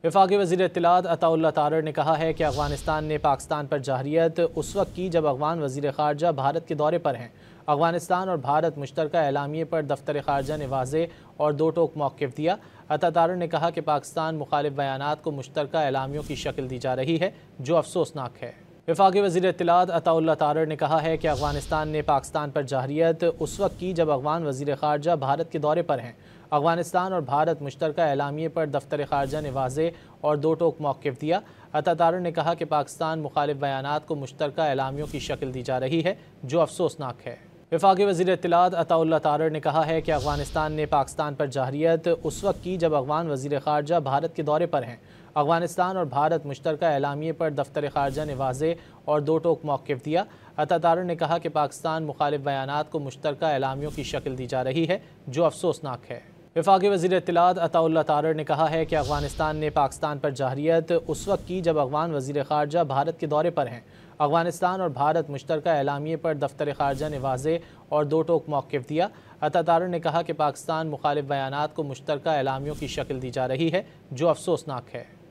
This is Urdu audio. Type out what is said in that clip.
وفاقی وزیر اطلاعات عطا اللہ تارڑ نے کہا ہے کہ افغانستان نے پاکستان پر جارحیت اس وقت کی جب افغان وزیر خارجہ بھارت کے دورے پر ہیں۔ افغانستان اور بھارت مشترکہ اعلامیے پر دفتر خارجہ نے واضح اور دو ٹوک موقف دیا۔ عطا تارڑ نے کہا کہ پاکستان مخالف بیانات کو مشترکہ اعلامیوں کی شکل دی جا رہی ہے، جو افسوسناک ہے۔ وفاقی وزیر اطلاعات عطا اللہ تارڑ نے کہا ہے کہ افغانستان نے پاکستان پر جارحیت اس وقت کی جب افغان وزیر خارجہ بھارت کے دورے پر ہیں۔ افغانستان اور بھارت مشترکہ اعلامیے پر دفتر خارجہ نے واضح اور دو ٹوک موقف دیا۔ عطا تارڑ نے کہا کہ پاکستان مخالف بیانات کو مشترکہ اعلامیوں کی شکل دی جا رہی ہے، جو افسوسناک ہے۔ وفاقی وزیر اطلاعات عطا اللہ تارڑ نے کہا ہے کہ افغانستان نے پاکستان پر جارحیت اس وقت کی جب افغان وزیر خارجہ بھارت کے دورے پر ہیں۔ افغانستان اور بھارت مشترکہ اعلامیے پر دفتر خارجہ نے واضح اور دو ٹوک موقف دیا۔ عطا تارڑ نے کہا کہ پاکستان مخالف بیانات کو مشترکہ اعلامیوں کی شکل دی جا رہی ہے، جو افسوسناک ہے۔ وفاقی وزیر اطلاعات عطا اللہ تارڑ نے کہا ہے کہ افغانستان نے پاکستان پر جارحیت اس وقت کی جب افغان وزیر خارجہ بھارت کے دورے پر ہیں۔ افغانستان اور بھارت مشترکہ اعلامیے پر دفتر خارجہ نے واضح اور دو ٹوک موقف دیا۔ عطا تارڑ نے کہا کہ پاکستان مخالف بیانات کو مشترکہ اعلامیوں کی شکل دی جا رہی ہے، جو افسوسناک ہے۔